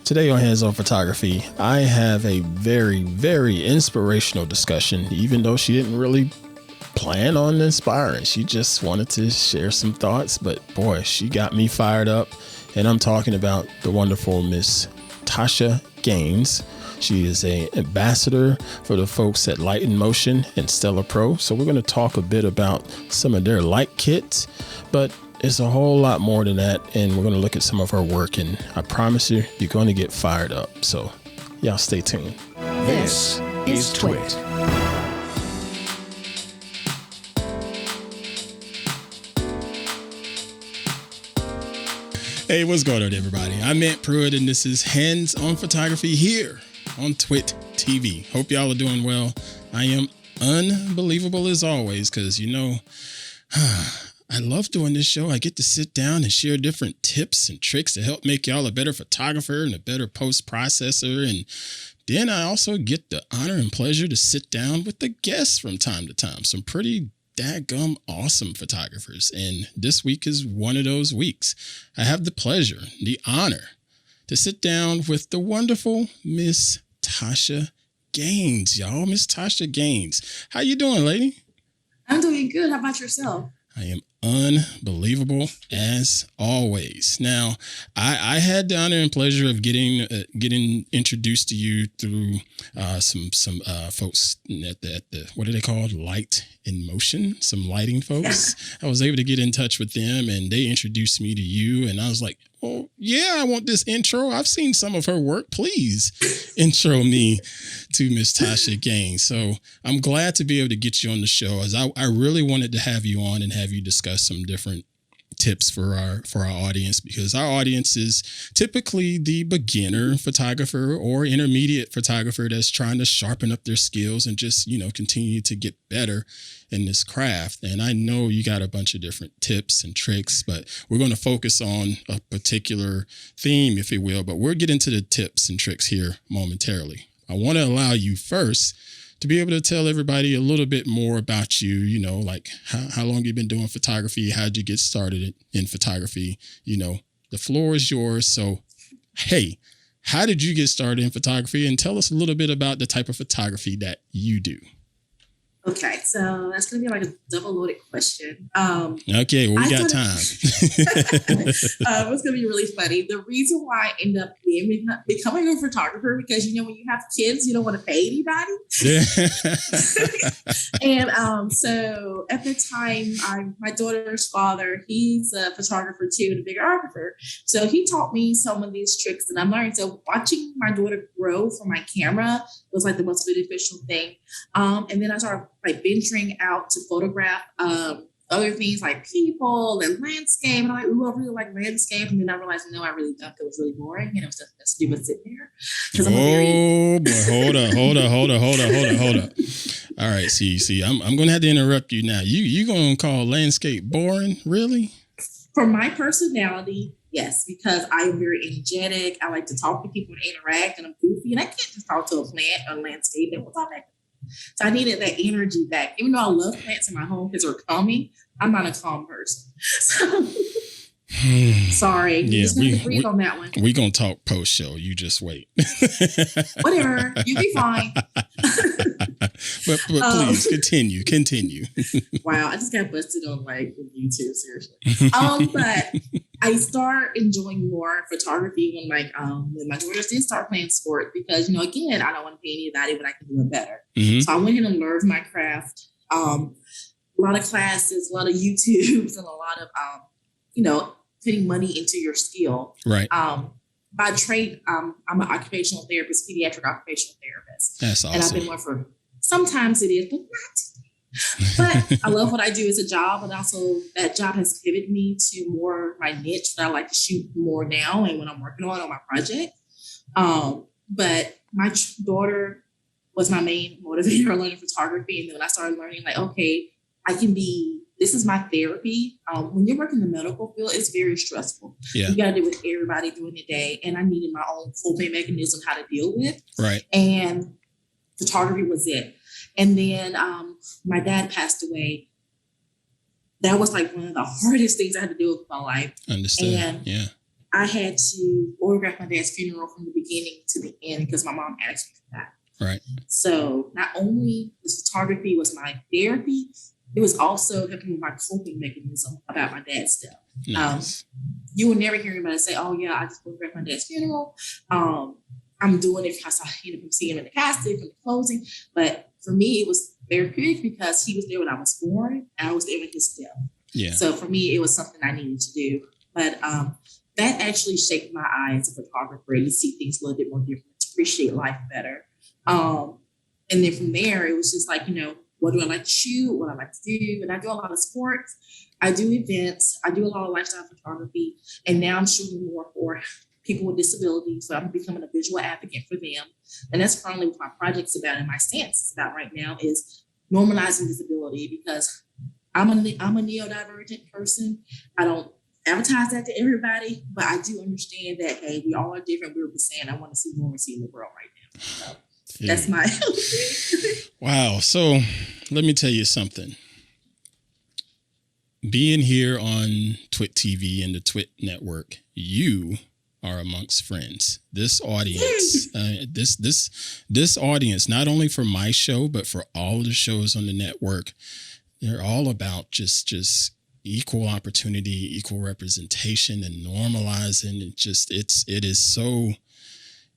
Today on Hands On Photography, I have a very, very inspirational discussion, even though she didn't really plan on inspiring. She just wanted to share some thoughts, but boy, she got me fired up. And I'm talking about the wonderful Miss Tosha Gaines. She is an ambassador for the folks at Light in Motion and StellaPro. So we're going to talk a bit about some of their light kits, but it's a whole lot more than that, and we're going to look at some of her work, and I promise you're going to get fired up. So y'all stay tuned. This is TWiT. Hey, what's going on, everybody? I'm Ant Pruitt, and this is Hands On Photography here on TWiT TV. Hope y'all are doing well. I am unbelievable as always, because I love doing this show. I get to sit down and share different tips and tricks to help make y'all a better photographer and a better post processor. And then I also get the honor and pleasure to sit down with the guests from time to time. Some pretty dadgum awesome photographers. And this week is one of those weeks. I have the pleasure, the honor to sit down with the wonderful Miss Tosha Gaines, y'all. Miss Tosha Gaines. How you doing, lady? I'm doing good. How about yourself? I am unbelievable as always. Now, I had the honor and pleasure of getting introduced to you through some folks at the what are they called? Light in Motion, some lighting folks. I was able to get in touch with them, and they introduced me to you, and I was like, oh, yeah, I want this intro. I've seen some of her work. Please intro me to Miss Tosha Gaines. So I'm glad to be able to get you on the show, as I really wanted to have you on and have you discuss some different tips for our audience, because our audience is typically the beginner photographer or intermediate photographer that's trying to sharpen up their skills and just, continue to get better in this craft. And I know you got a bunch of different tips and tricks, but we're going to focus on a particular theme, if you will, but we'll get into the tips and tricks here momentarily. I want to allow you first to be able to tell everybody a little bit more about you, like how long you've been doing photography, how'd you get started in photography? The floor is yours. So, hey, how did you get started in photography? And tell us a little bit about the type of photography that you do. Okay, so that's going to be like a double-loaded question. Okay, well, we got time. It's going to be really funny. The reason why I ended up becoming a photographer, because, when you have kids, you don't want to pay anybody. And so at the time, my daughter's father, he's a photographer too, and a videographer. So he taught me some of these tricks that I'm learning. So watching my daughter grow from my camera was like the most beneficial thing. And then I started venturing out to photograph other things like people and landscape. And I'm like, ooh, I really like landscape. And then I realized, no, I really don't. It was really boring. And it was just to do with sitting there. Hold on. All right, see, I'm going to have to interrupt you now. You going to call landscape boring? Really? For my personality, yes, because I am very energetic. I like to talk to people and interact, and I'm goofy. And I can't just talk to a plant or landscape and what's all that. So I needed that energy back. Even though I love plants in my home because they're calming, I'm not a calm person. So sorry. Yeah, just need to breathe on that one. We're going to talk post-show. You just wait. Whatever. You'll be fine. but please, continue. Wow, I just got busted on YouTube, seriously. But I start enjoying more photography when my daughters did start playing sport, because, again, I don't want to pay anybody, but I can do it better. Mm-hmm. So I went ahead and learned my craft. A lot of classes, a lot of YouTubes, and a lot of, putting money into your skill. Right. By trade, I'm an occupational therapist, pediatric occupational therapist. That's awesome. And I've been one for, sometimes it is, but not. But I love what I do as a job, and also that job has pivoted me to more my niche that I like to shoot more now and when I'm working on my project. But my daughter was my main motivator learning photography. And then when I started learning, okay, this is my therapy. When you're working in the medical field, it's very stressful. Yeah. You got to deal with everybody during the day. And I needed my own coping mechanism how to deal with. Right. And photography was it. And then my dad passed away. That was one of the hardest things I had to deal with in my life. Understand. And yeah. I had to photograph my dad's funeral from the beginning to the end because my mom asked me for that. Right. So not only the photography was my therapy, it was also helping my coping mechanism about my dad's death. Nice. You will never hear anybody say, "Oh yeah, I just photographed my dad's funeral." I'm doing it because I ended up seeing him in the casket and the closing. But for me, it was therapeutic because he was there when I was born and I was there with his death. Yeah. So for me, it was something I needed to do. But that actually shaped my eye as a photographer. You see things a little bit more different, to appreciate life better. And then from there, it was just like, what do I like to shoot? What I like to do? And I do a lot of sports. I do events. I do a lot of lifestyle photography. And now I'm shooting more for people with disabilities. So I'm becoming a visual advocate for them. And that's currently what my project's about and my stance is about right now is normalizing disability, because I'm a neurodivergent person. I don't advertise that to everybody, but I do understand that, hey, we all are different. We were saying I want to see normalcy in the world right now. So that's my Wow. So let me tell you something. Being here on TWiT TV and the TWiT network, you are amongst friends. This audience, this audience, not only for my show, but for all the shows on the network, they're all about just equal opportunity, equal representation, and normalizing. It is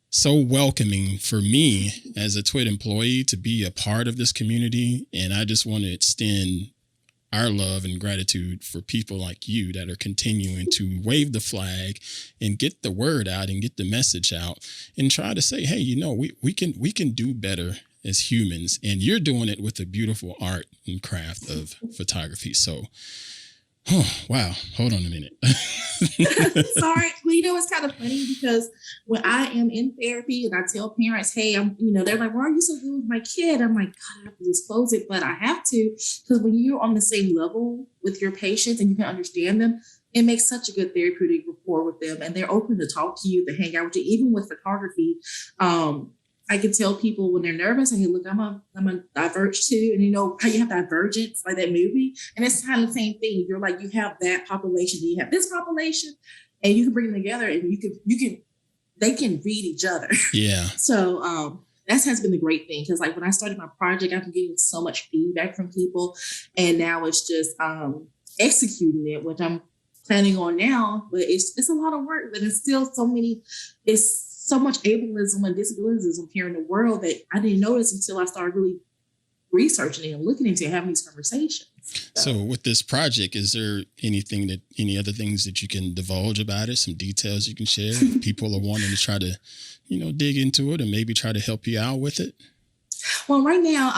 so welcoming for me as a TWiT employee to be a part of this community. And I just want to extend our love and gratitude for people like you that are continuing to wave the flag and get the word out and get the message out and try to say, hey, we can do better as humans. And you're doing it with the beautiful art and craft of photography. So, wow. Hold on a minute. Sorry. Well, it's kind of funny because when I am in therapy and I tell parents, hey, they're like, why are you so good with my kid? I'm like, God, I have to disclose it, but I have to, because when you're on the same level with your patients and you can understand them, it makes such a good therapeutic rapport with them. And they're open to talk to you, to hang out with you. Even with photography, I can tell people when they're nervous, hey, look, I'm a diverge too. And how you have Divergence, like that movie. And it's kind of the same thing. You're like, you have that population, you have this population, and you can bring them together and they can read each other. Yeah. So that has been the great thing. Because like when I started my project, I've been getting so much feedback from people. And now it's just executing it, which I'm planning on now. But it's a lot of work, but it's still so much ableism and disabilityism here in the world that I didn't notice until I started really researching it and looking into it, having these conversations. So with this project, is there any other things that you can divulge about it? Some details you can share? If people are wanting to try to, dig into it and maybe try to help you out with it? Well, right now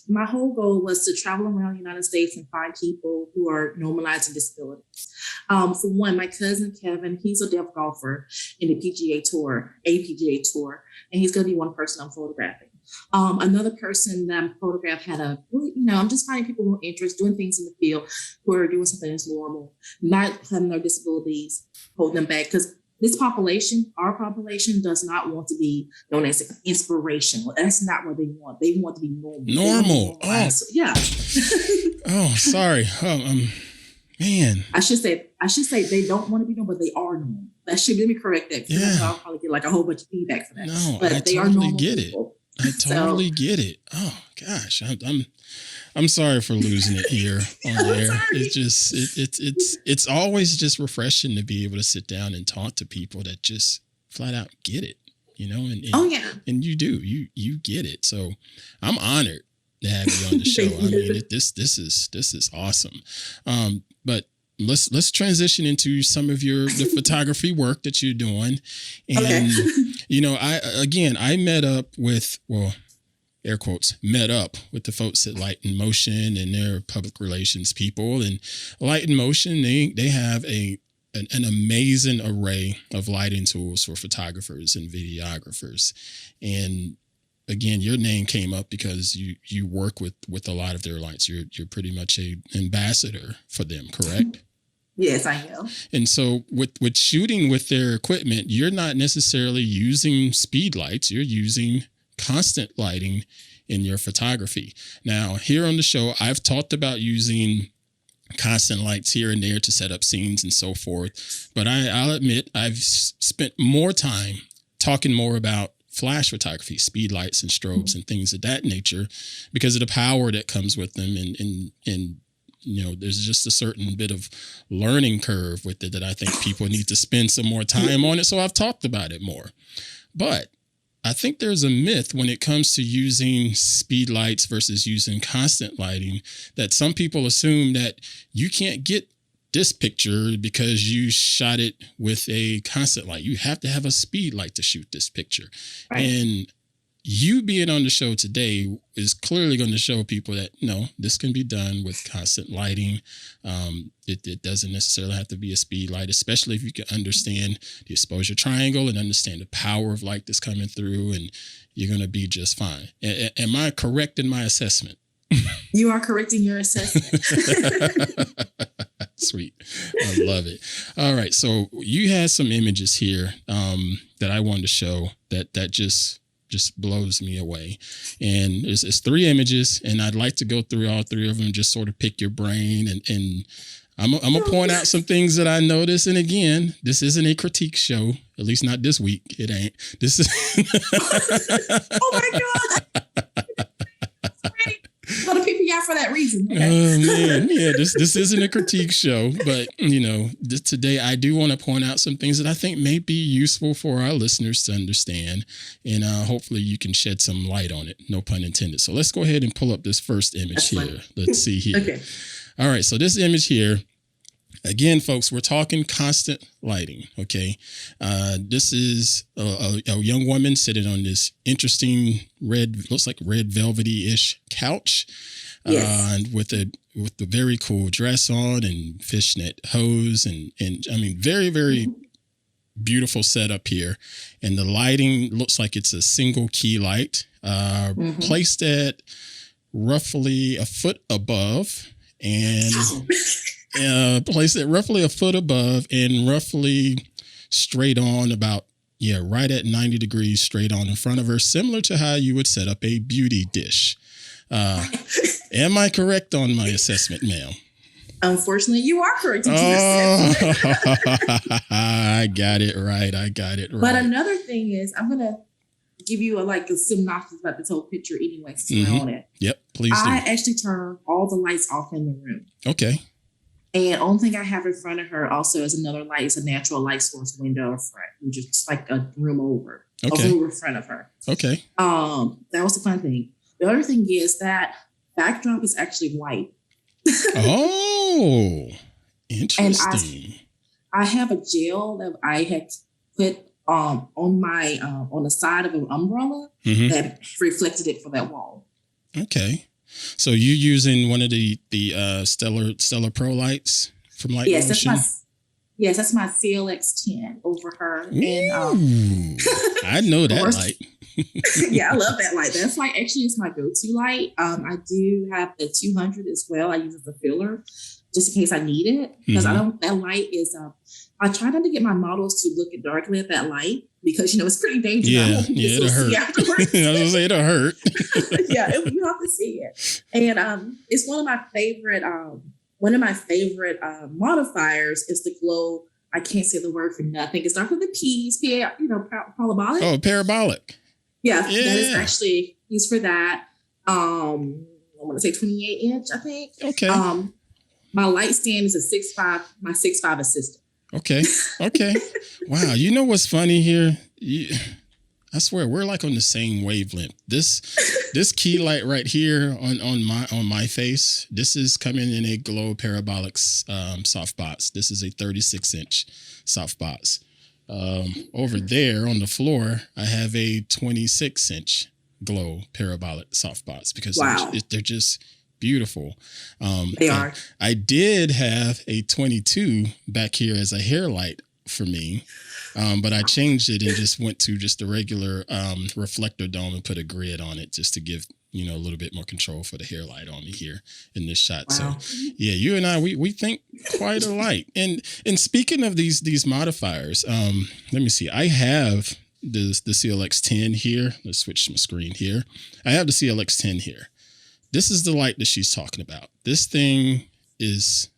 my whole goal was to travel around the United States and find people who are normalizing disabilities. For one, my cousin Kevin, he's a deaf golfer in the APGA tour, and he's going to be one person I'm photographing. Another person that I'm photographed had I'm just finding people who are interested, doing things in the field, who are doing something that's normal, not having their disabilities hold them back. Because this population, our population, does not want to be known as inspirational. That's not what they want. They want to be normal. Oh, so, yeah. Oh, sorry. Man. I should say they don't want to be normal, but they are normal. Let me correct that. Yeah. I'll probably get like a whole bunch of feedback for that. No, but I they totally are normal get people. it. I totally get it. Oh gosh, I'm sorry for losing it here on there. It's just it's always just refreshing to be able to sit down and talk to people that just flat out get it, And oh yeah, and you do you get it. So I'm honored to have you on the show. I mean, this is awesome. But let's transition into some of the photography work that you're doing. And, okay. I met up with, air quotes, met up with the folks at Light in Motion and their public relations people. And Light in Motion, they have an amazing array of lighting tools for photographers and videographers. And again, your name came up because you work with a lot of their lights. You're pretty much an ambassador for them, correct? Yes, I am. And so with shooting with their equipment, you're not necessarily using speed lights. You're using constant lighting in your photography. Now, here on the show, I've talked about using constant lights here and there to set up scenes and so forth. But I'll admit I've spent more time talking more about flash photography, speed lights and strobes and things of that nature, because of the power that comes with them. And you know, there's just a certain bit of learning curve with it that I think people need to spend some more time on it. So I've talked about it more. But I think there's a myth when it comes to using speed lights versus using constant lighting, that some people assume that you can't get this picture because you shot it with a constant light. You have to have a speed light to shoot this picture. Right. And you being on the show today is clearly going to show people that, no, this can be done with constant lighting. It doesn't necessarily have to be a speed light, especially if you can understand the exposure triangle and understand the power of light that's coming through, and you're going to be just fine. Am I correct in my assessment? You are correct in your assessment. Sweet. I love it. All right. So you had some images here that I wanted to show that just blows me away. And it's 3 images, and I'd like to go through all 3 of them, just sort of pick your brain. And I'm going to point out some things that I noticed. And again, this isn't a critique show, at least not this week. It ain't. This is. Oh my God. Go to PPI for that reason. Okay. Oh man, yeah. This isn't a critique show, but you know, today I do want to point out some things that I think may be useful for our listeners to understand, and hopefully you can shed some light on it. No pun intended. So let's go ahead and pull up this first image. That's here. Fine. Let's see here. Okay. All right. So this image here. Again, folks, we're talking constant lighting, okay? This is a young woman sitting on this interesting looks like red velvety-ish couch, yes. And with the very cool dress on and fishnet hose, and I mean, very, very beautiful setup here. And the lighting looks like it's a single key light, placed at roughly a foot above, and placed it roughly a foot above and roughly straight on about, right at 90 degrees straight on in front of her, similar to how you would set up a beauty dish. Am I correct on my assessment, ma'am? Unfortunately, you are correct. I got it right. But another thing is, I'm going to give you a synopsis about this whole picture anyway, since we're on it. Yep, please do. I actually turned all the lights off in the room. Okay. And only thing I have in front of her also is another light. It's a natural light source window in front, which is like a room over. Okay. A room in front of her. Okay. That was the fun thing. The other thing is that backdrop is actually white. Oh, interesting. And I have a gel that I had put on the side of an umbrella that reflected it for that wall. Okay. So you using one of the StellaPro lights from Light Motion? That's my CLX 10 over her. Ooh, and I know that light. Yeah, I love that light. That's it's my go-to light. I do have the 200 as well. I use it as a filler just in case I need it, because that light is I try not to get my models to look darkly at that light, because it's pretty dangerous. Yeah, it'll hurt. I was gonna say it'll hurt. Yeah, you have to see it. And it's one of my favorite modifiers is the glow. I can't say the word for nothing. It starts with the P's, parabolic. Oh, parabolic. Yeah, that is actually used for that. I want to say 28 inch, I think. Okay. My light stand is a 6'5", my 6'5" assistant. Okay. Wow. You know what's funny here? I swear we're like on the same wavelength. This key light right here on my face, this is coming in a glow parabolic softbox. This is a 36-inch softbox. Over there on the floor, I have a 26-inch glow parabolic softbox, because they're just beautiful. They are. I did have a 22 back here as a hair light for me, but I changed it and just went to just a regular reflector dome and put a grid on it just to give a little bit more control for the hair light on me here in this shot. Wow. So yeah, you and I we think quite alike. And speaking of these modifiers, let me see. I have the CLX 10 here. Let's switch my screen here. I have the CLX 10 here. This is the light that she's talking about. This thing is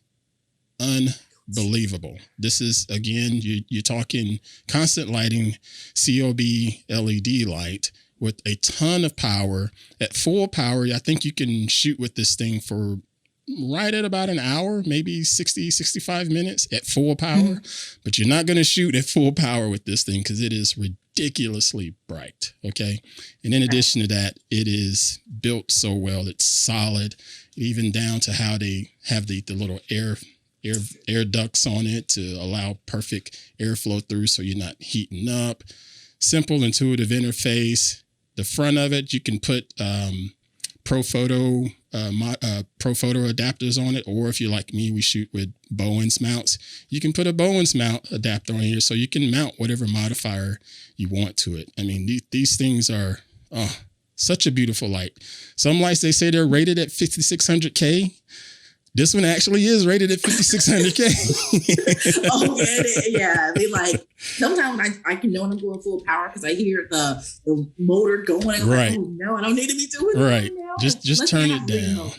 unbelievable. This is, again, you're talking constant lighting, COB LED light with a ton of power. At full power, I think you can shoot with this thing for right at about an hour, maybe 65 minutes at full power. But you're not going to shoot at full power with this thing because it is ridiculously bright. Okay. And in addition to that, it is built so well. It's solid, even down to how they have the little air ducts on it to allow perfect airflow through so you're not heating up. Simple, intuitive interface. The front of it, you can put Pro Photo adapters on it, or if you're like me, we shoot with Bowens mounts. You can put a Bowens mount adapter on here, so you can mount whatever modifier you want to it. I mean, these things are such a beautiful light. Some lights, they say they're rated at 5600K. This one actually is rated at 5600K. Oh yeah, they like sometimes I can know when I'm going full power because I hear the motor going. And right. Like, oh no, I don't need to be doing right. That now. Just turn it down.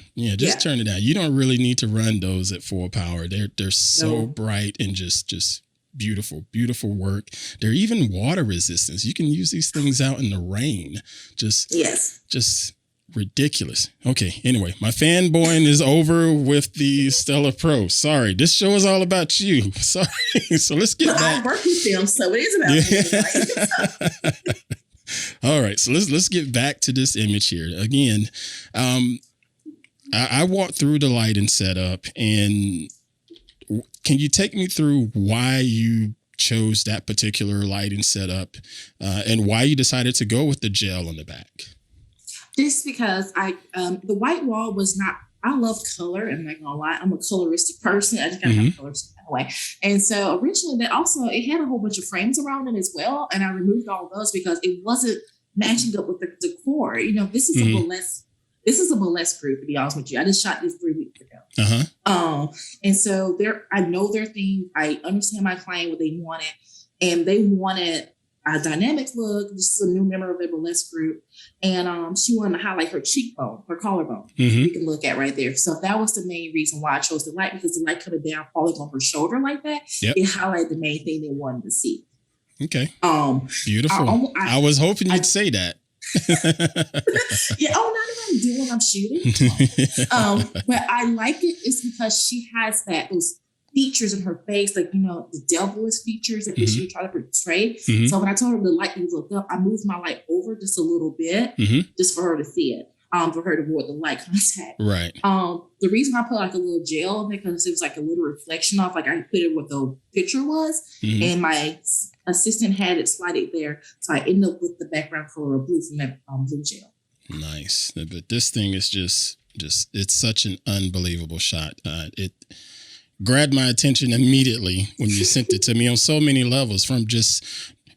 Turn it down. You don't really need to run those at full power. They're so bright and just beautiful work. They're even water resistance. You can use these things out in the rain. Just ridiculous. Okay. Anyway, my fanboying is over with the StellaPro. Sorry, this show is all about you. Sorry. So let's get back. I work with them, so it is about me. Right? All right. So let's get back to this image here. Again, I walked through the lighting setup, and can you take me through why you chose that particular lighting setup and why you decided to go with the gel on the back? Just because the white wall was not, I love color. I'm not gonna lie, I'm a coloristic person. I just gotta have colors that way. And so originally that also, it had a whole bunch of frames around it as well. And I removed all those because it wasn't matching up with the decor. You know, this is a burlesque group, to be honest with you. I just shot this 3 weeks ago. And so I know their theme. I understand my client, what they wanted, and they wanted a dynamic look. This is a new member of the burlesque group. And she wanted to highlight her cheekbone, her collarbone. You can look at right there. So that was the main reason why I chose the light, because the light coming down, falling on her shoulder like that, it highlighted the main thing they wanted to see. Okay. Beautiful. I was hoping you'd say that. Yeah. Oh, not that I'm doing, I'm shooting. But I like it. It's because she has those features in her face, like, you know, the devilish features that she try to portray. So when I told her the light to look up, I moved my light over just a little bit, just for her to see it, for her to avoid the light contact. Right. The reason I put like a little gel on it, because it was like a little reflection off, like I put it where the picture was, and my assistant had it slided there, so I ended up with the background color of blue from that blue gel. Nice. But this thing is just it's such an unbelievable shot. It grabbed my attention immediately when you sent it to me on so many levels, from just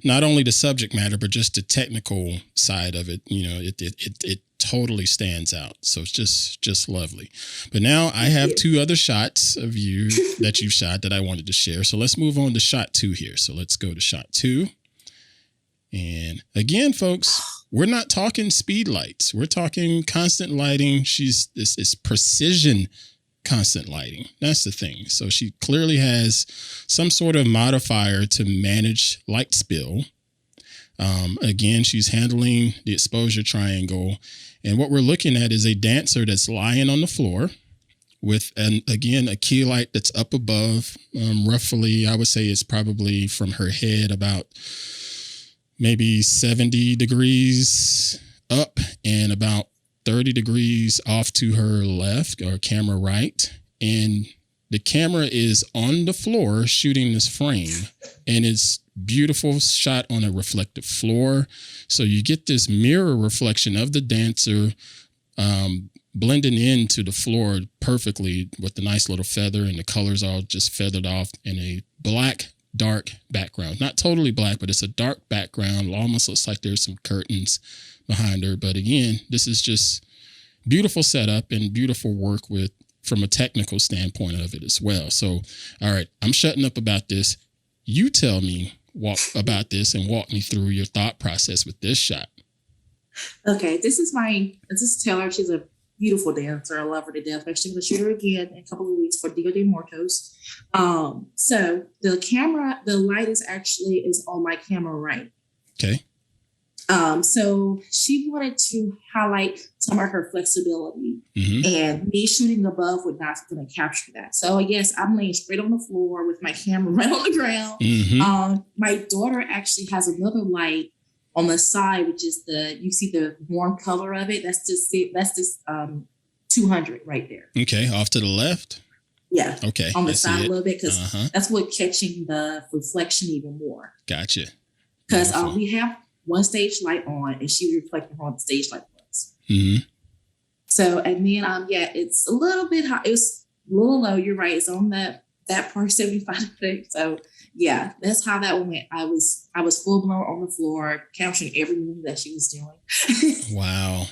not only the subject matter, but just the technical side of it. You know, it totally stands out. So it's just lovely. But now I have two other shots of you that you've shot that I wanted to share. So let's move on to shot 2 here. So let's go to shot 2. And again, folks, we're not talking speed lights. We're talking constant lighting. This is precision constant lighting. That's the thing. So she clearly has some sort of modifier to manage light spill. Again, she's handling the exposure triangle. And what we're looking at is a dancer that's lying on the floor with, again, a key light that's up above. Roughly, I would say it's probably from her head about maybe 70 degrees up and about 30 degrees off to her left, or camera right. And the camera is on the floor shooting this frame, and it's beautiful shot on a reflective floor. So you get this mirror reflection of the dancer blending into the floor perfectly with the nice little feather, and the colors all just feathered off in a black, dark background. Not totally black, but it's a dark background. It almost looks like there's some curtains behind her. But again, this is just beautiful setup and beautiful work from a technical standpoint of it as well. So, all right, I'm shutting up about this. You tell me about this and walk me through your thought process with this shot. Okay, this is Taylor. She's a beautiful dancer. I love her to death. I'm actually going to shoot her again in a couple of weeks for Dia de Muertos. So the light is on my camera right. Okay. So she wanted to highlight some of her flexibility, and me shooting above would not going to capture that. So yes, I'm laying straight on the floor with my camera right on the ground. My daughter actually has another light on the side, which is you see the warm color of it. That's just 200 right there. Okay. Off to the left. Yeah. Okay. On the side a little bit, because that's what catching the reflection even more. Gotcha. Because we have one stage light on, and she was reflecting on the stage light was. So, and then, it's a little bit high. It was a little low. You're right. It's on that part 75 thing. So, yeah, that's how that one went. I was full blown on the floor, capturing every move that she was doing. Wow.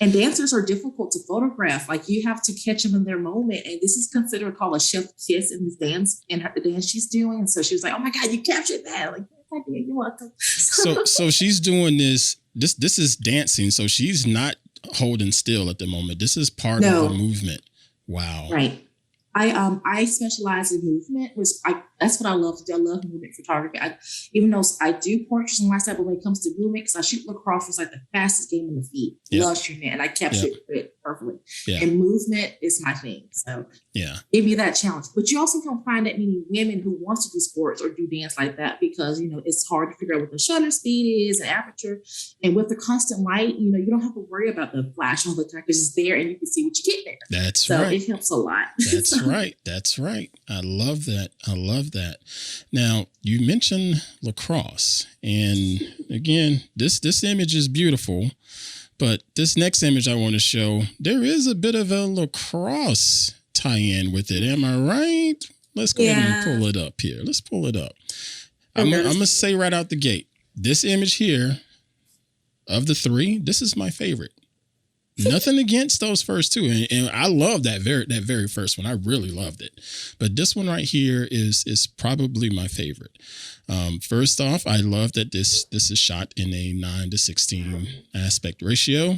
And dancers are difficult to photograph. Like, you have to catch them in their moment. And this is considered called a chef kiss in this dance, in the dance she's doing. And so she was like, "Oh my God, you captured that!" Like, "I did. You're welcome." So she's doing this. This is dancing. So she's not holding still at the moment. This is part of the movement. Wow. Right. I specialize in movement, which that's what I love to do. I love movement photography. Even though I do portraits and lifestyle, but when it comes to movement, because I shoot lacrosse, was like the fastest game on the feet. Love shooting it, and I captured it perfectly. And movement is my thing. So give me that challenge. But you also don't find that many women who want to do sports or do dance like that, because it's hard to figure out what the shutter speed is and aperture. And with the constant light, you don't have to worry about the flash all the time, because it's there and you can see what you get there. That's right. So it helps a lot. That's right. I love that. Now, you mentioned lacrosse, and again, this image is beautiful, but this next image I want to show, there is a bit of a lacrosse tie-in with it. Am I right? Let's go ahead and pull it up here. Let's pull it up. I'm going to say right out the gate, this image here of the three, this is my favorite. Nothing against those first two, and I love that very first one. I really loved it, but this one right here is probably my favorite. First off, I love that this is shot in a 9:16 aspect ratio,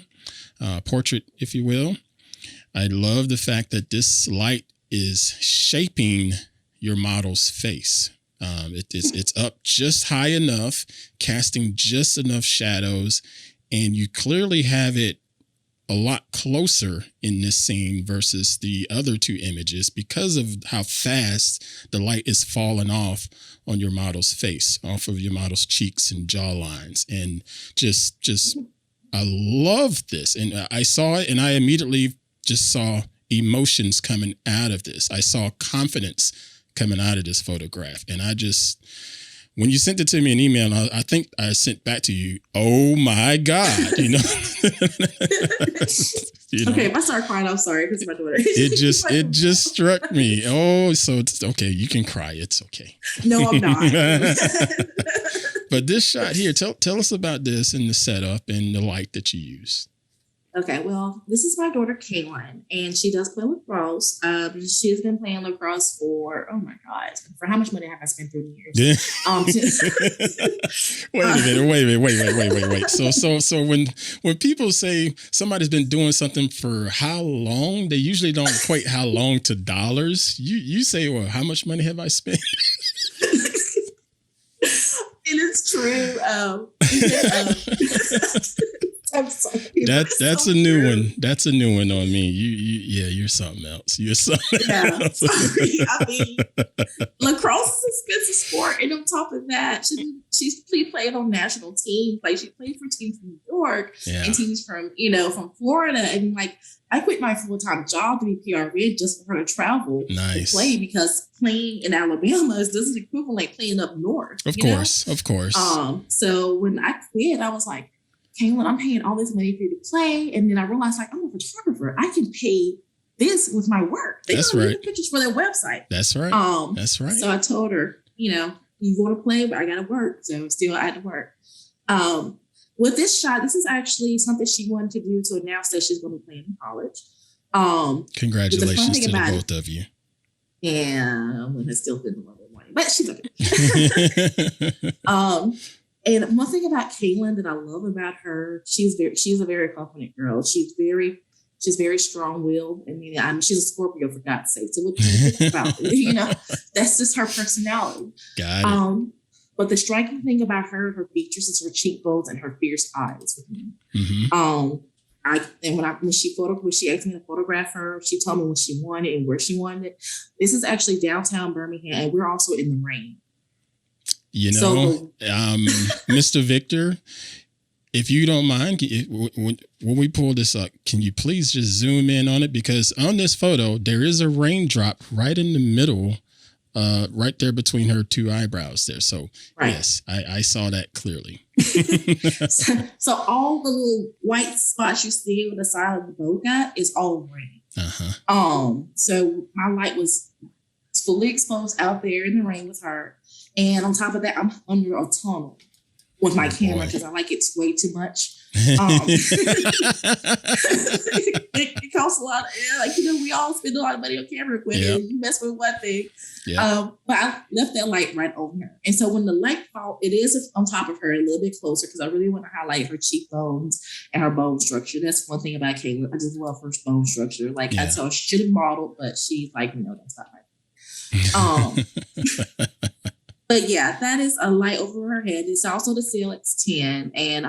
portrait, if you will. I love the fact that this light is shaping your model's face. It's up just high enough, casting just enough shadows, and you clearly have it a lot closer in this scene versus the other two images because of how fast the light is falling off on your model's face, off of your model's cheeks and jaw lines. And just I love this. And I saw it, and I immediately just saw emotions coming out of this. I saw confidence coming out of this photograph. And when you sent it to me in email, I think I sent back to you, "Oh my God," Okay, if I start crying, I'm sorry, because my daughter. It just struck me. Oh, so it's okay. You can cry. It's okay. No, I'm not. But this shot here, tell us about this and the setup and the light that you use. Okay, well, this is my daughter, Kaylin, and she does play lacrosse. She has been playing lacrosse for, oh my God, for how much money have I spent through the years? Wait a minute. So when people say somebody's been doing something for how long, they usually don't equate how long to dollars. You say, well, how much money have I spent? It is true. I'm sorry. That's a new one. That's a new one on me. You're something else. You're something else. Sorry. I mean, lacrosse is an expensive sport, and on top of that, she's played on national teams. Like, she played for teams from New York and teams from Florida, and I quit my full-time job to be PRN just for her to travel to play, because playing in Alabama doesn't equivalent playing up north. Of course. So when I quit, I was like, Kaylin, I'm paying all this money for you to play. And then I realized, I'm a photographer. I can pay this with my work. They don't need pictures for their website. That's right. That's right. So I told her, you want to play, but I got to work. So still I had to work. With this shot, this is actually something she wanted to do to announce that she's going to be playing in college. Congratulations to the both of you. Yeah, I'm going to still spend a little bit of money, but she's okay. And one thing about Caitlin that I love about her, she's a very confident girl. She's very strong-willed. I mean, she's a Scorpio, for God's sake. So what do you think about it? You know, that's just her personality. Got it. But the striking thing about her features is her cheekbones and her fierce eyes. Mm-hmm. When she asked me to photograph her, she told me when she wanted and where she wanted it. This is actually downtown Birmingham, and we're also in the rain. You know, Mr. Victor, if you don't mind, when we pull this up, can you please just zoom in on it? Because on this photo, there is a raindrop right in the middle, right there between her two eyebrows there. So, right. Yes, I saw that clearly. so all the little white spots you see on the side of the boat guy is all rain. Uh-huh. So my light was fully exposed out there in the rain with her. And on top of that, I'm under a tunnel with my camera because I like it way too much. It costs a lot of air. Like, we all spend a lot of money on camera equipment. Yep. You mess with one thing. Yep. But I left that light right over her. And so when the light fall, it is on top of her a little bit closer because I really want to highlight her cheekbones and her bone structure. That's one thing about Caitlin. I just love her bone structure. Like, I told her she should have modeled, but she's like, no, that's not right. But yeah, that is a light over her head. It's also the CLX 10. And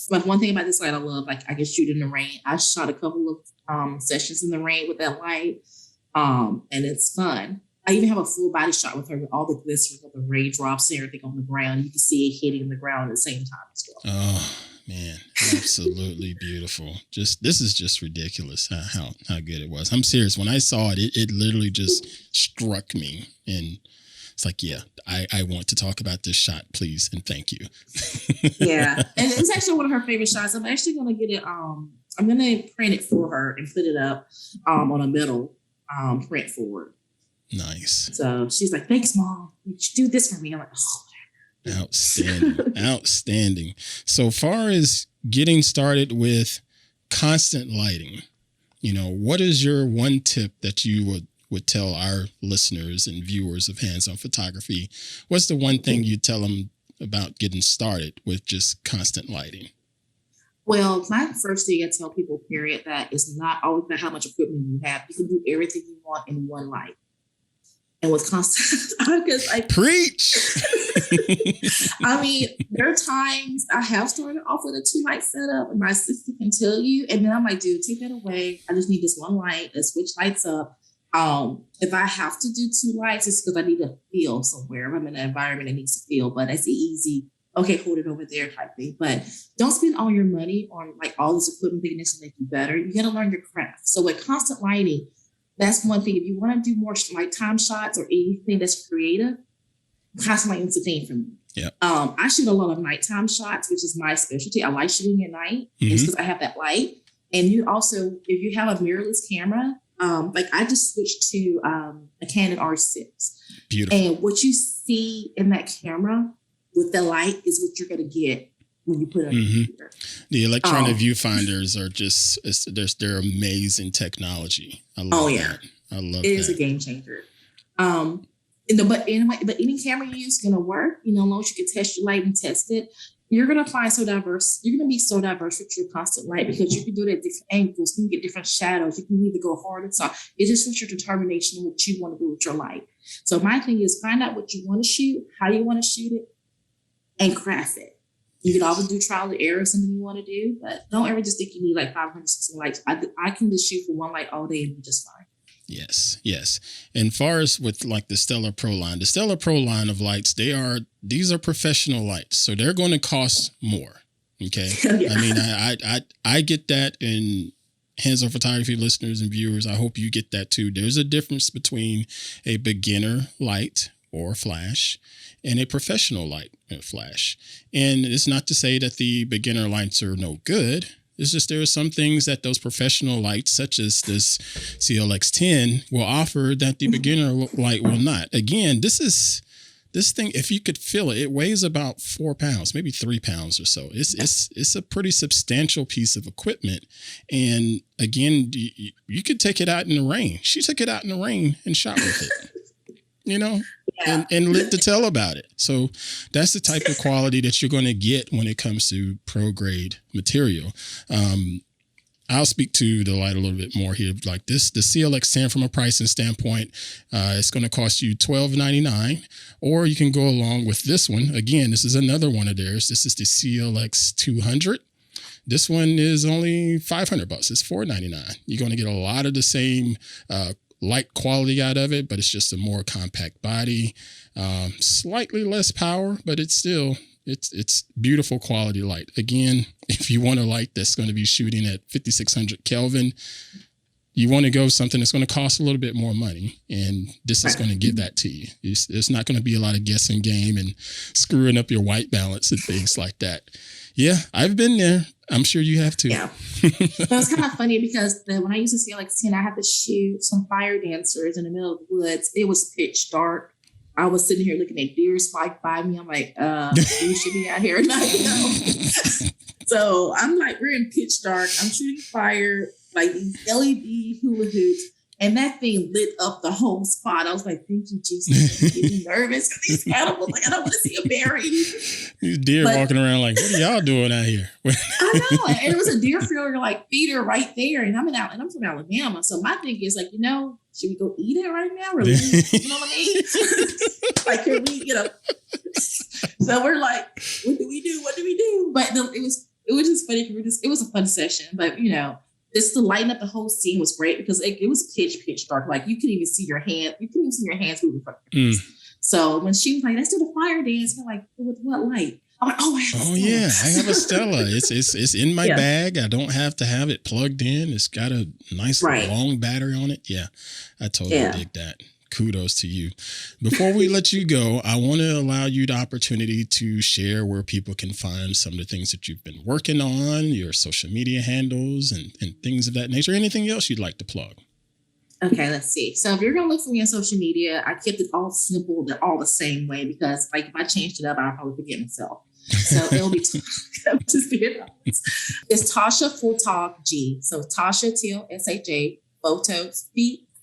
but one thing about this light I love, like I can shoot in the rain. I shot a couple of sessions in the rain with that light. And it's fun. I even have a full body shot with her with all the glistening of the raindrops and everything on the ground. You can see it hitting the ground at the same time as well. Oh man, absolutely beautiful. This is just ridiculous how good it was. I'm serious. When I saw it, it literally just struck me, and it's like, yeah, I want to talk about this shot, please, and thank you. Yeah, and it's actually one of her favorite shots. I'm actually going to get it. I'm going to print it for her and put it up on a metal print for her. Nice. So she's like, "Thanks, Mom. You should do this for me." I'm like, "Oh, outstanding, outstanding." So far as getting started with constant lighting, what is your one tip that you would tell our listeners and viewers of Hands-On Photography? What's the one thing you tell them about getting started with just constant lighting? Well, my first thing I tell people, period, that it's not always about how much equipment you have. You can do everything you want in one light. And with constant, because preach. I mean, there are times I have started off with a 2-light setup, and my assistant can tell you, and then I'm like, dude, take that away. I just need this one light. Let's switch lights up. If I have to do 2 lights, it's because I need to feel somewhere. If I'm in an environment that needs to feel, but it's easy. Okay, hold it over there type thing. But don't spend all your money on like all this equipment thinking this will make you better. You got to learn your craft. So with constant lighting, that's one thing. If you want to do more nighttime shots or anything that's creative, constant lighting is the thing for me. Yeah. I shoot a lot of nighttime shots, which is my specialty. I like shooting at night. Mm-hmm. It's because I have that light. And you also, if you have a mirrorless camera, like I just switched to a Canon R6. Beautiful. And what you see in that camera with the light is what you're going to get when you put it on your computer. The electronic viewfinders are just, they're amazing technology. I love that. I love it. It is a game changer. But any camera you use is going to work. As long as you can test your light and test it. You're going to find so diverse. You're going to be so diverse with your constant light because you can do it at different angles. You can get different shadows. You can either go hard and soft. It's just with your determination what you want to do with your light. So my thing is find out what you want to shoot, how you want to shoot it, and craft it. You can always do trial and error, something you want to do, but don't ever just think you need like 500, 600 lights. I can just shoot for one light all day and be just fine. Yes, yes. And far as with like the StellaPro line, the StellaPro line of lights, these are professional lights, so they're going to cost more. Okay, yeah. I mean, I get that, and Hands-On Photography listeners and viewers, I hope you get that too. There's a difference between a beginner light or flash and a professional light and flash. And it's not to say that the beginner lights are no good. It's just there are some things that those professional lights, such as this CLX 10, will offer that the beginner light will not. Again, this thing, if you could feel it, it weighs about 4 pounds, maybe 3 pounds or so. It's a pretty substantial piece of equipment. And again, you could take it out in the rain. She took it out in the rain and shot with it. and live to tell about it. So that's the type of quality that you're going to get when it comes to pro grade material. I'll speak to the light a little bit more here. Like this, the CLX 10 from a pricing standpoint, it's going to cost you $12.99, or you can go along with this one. Again, this is another one of theirs. This is the CLX 200. This one is only $500. It's $4.99. You're going to get a lot of the same light quality out of it, but it's just a more compact body, slightly less power, but it's still it's beautiful quality light. Again, if you want a light that's going to be shooting at 5600 Kelvin, you want to go something that's going to cost a little bit more money, and this is going to give that to you. There's not going to be a lot of guessing game and screwing up your white balance and things like that. Yeah, I've been there. I'm sure you have too. Yeah. It was kind of funny because when I used to CLX 10, I had to shoot some fire dancers in the middle of the woods. It was pitch dark. I was sitting here looking at deer spike by me. I'm like, you should be out here at night. So I'm like, we're in pitch dark. I'm shooting fire, like these LED hula hoops. And that thing lit up the whole spot. I was like, thank you, Jesus. I'm getting nervous because these animals, like, I don't want to see a bear. These deer walking around like, what are y'all doing out here? I know. And it was a deer feeder, like feeder right there. And I'm from Alabama. So my thing is like, should we go eat it right now? Or you know what I mean? Like, can we, So we're like, what do we do? What do we do? But it was just funny. It was a fun session. But, just to lighten up the whole scene was great because it was pitch dark. Like you couldn't even see your hand. You couldn't even see your hands moving from your face. So when she was like, let's do the fire dance, I'm like, with what light? I'm like, yeah, I have a Stella. It's in my bag. I don't have to have it plugged in. It's got a nice long battery on it. Yeah, I totally dig that. Kudos to you. Before we let you go, I want to allow you the opportunity to share where people can find some of the things that you've been working on, your social media handles and things of that nature. Anything else you'd like to plug? Okay, let's see. So if you're going to look for me on social media, I kept it all simple, all the same way, because like if I changed it up, I'll probably forget myself. So it'll be it's Tosha Full Talk G. So Tosha TLSHA Photos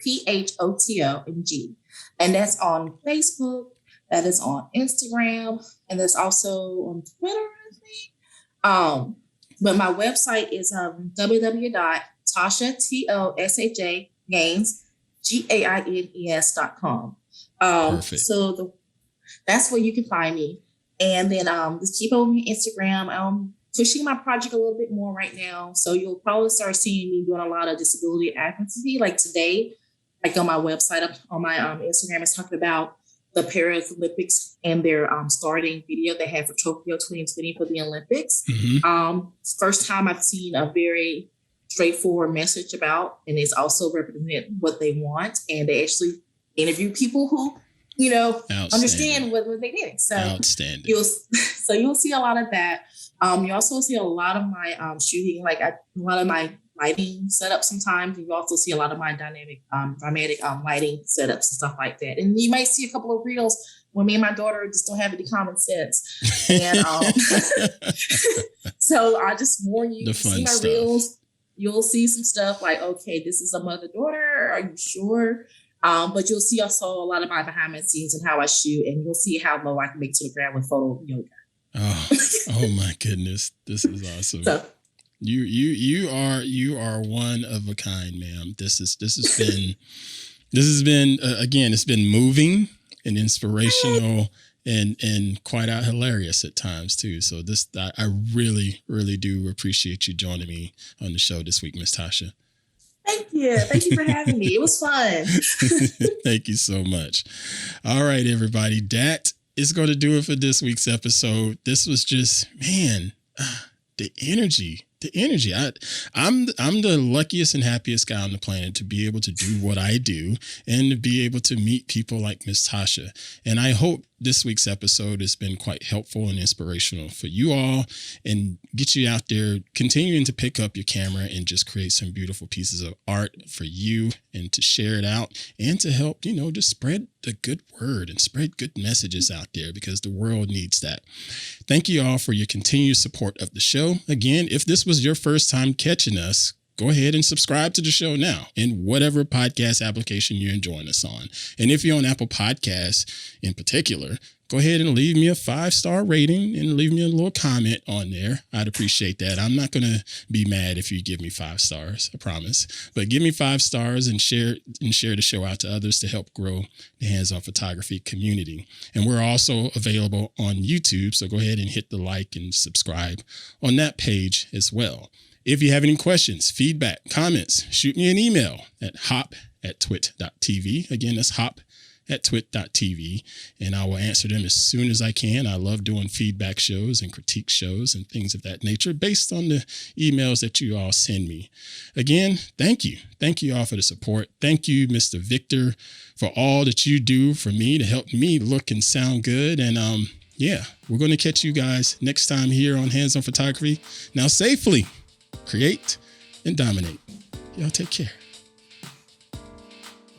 PHOTO and G. And that's on Facebook, that is on Instagram, and that's also on Twitter, I think. But my website is www.ToshaTosha Gaines Gaines.com. So that's where you can find me. And then just keep on Instagram. I'm pushing my project a little bit more right now. So you'll probably start seeing me doing a lot of disability advocacy. Like today, like on my website, on my Instagram, it's talking about the Paralympics and their starting video they had for Tokyo 2020 for the Olympics. Mm-hmm. First time I've seen a very straightforward message about, and it's also represented what they want. And they actually interview people who, understand what they did. So outstanding. You'll see a lot of that. You also see a lot of my shooting, like a lot of my lighting setup sometimes. You also see a lot of my dramatic lighting setups and stuff like that. And you might see a couple of reels when me and my daughter just don't have any common sense. And so I just warn you, see my reels, you'll see some stuff like, okay, this is a mother-daughter. Are you sure? But you'll see also a lot of my behind the scenes and how I shoot, and you'll see how low I can make to the ground with photo yoga. Oh my goodness. This is awesome. So, You are one of a kind, ma'am. This has been again, it's been moving and inspirational and quite out hilarious at times too. So I really, really do appreciate you joining me on the show this week, Miss Tosha. Thank you. Thank you for having me. It was fun. Thank you so much. All right, everybody. That is going to do it for this week's episode. This was just, man, the energy. I'm the luckiest and happiest guy on the planet to be able to do what I do and to be able to meet people like Miss Tosha. And I hope this week's episode has been quite helpful and inspirational for you all and get you out there continuing to pick up your camera and just create some beautiful pieces of art for you and to share it out and to help, just spread the good word and spread good messages out there because the world needs that. Thank you all for your continued support of the show. Again, if this was your first time catching us, go ahead and subscribe to the show now in whatever podcast application you're enjoying us on. And if you're on Apple Podcasts in particular, go ahead and leave me a 5-star rating and leave me a little comment on there. I'd appreciate that. I'm not going to be mad if you give me 5 stars, I promise. But give me 5 stars and share the show out to others to help grow the hands-on photography community. And we're also available on YouTube, so go ahead and hit the like and subscribe on that page as well. If you have any questions, feedback, comments, shoot me an email at hop@twit.tv. Again, that's hop@twit.tv, and I will answer them as soon as I can. I love doing feedback shows and critique shows and things of that nature based on the emails that you all send me. Again, thank you. Thank you all for the support. Thank you, Mr. Victor, for all that you do for me to help me look and sound good. And we're going to catch you guys next time here on Hands on Photography. Now, safely create and dominate. Y'all take care.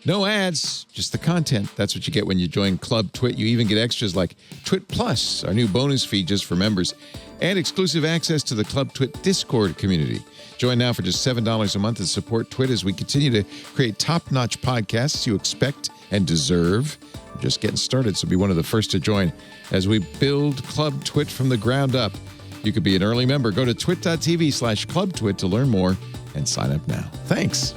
No ads, just the content. That's what you get when you join Club TWiT. You even get extras like TWiT Plus, our new bonus feed just for members, and exclusive access to the Club TWiT Discord community. Join now for just $7 a month and support TWiT as we continue to create top-notch podcasts you expect and deserve. We're just getting started, so be one of the first to join as we build Club TWiT from the ground up. You could be an early member. Go to twit.tv/clubtwit to learn more and sign up now. Thanks.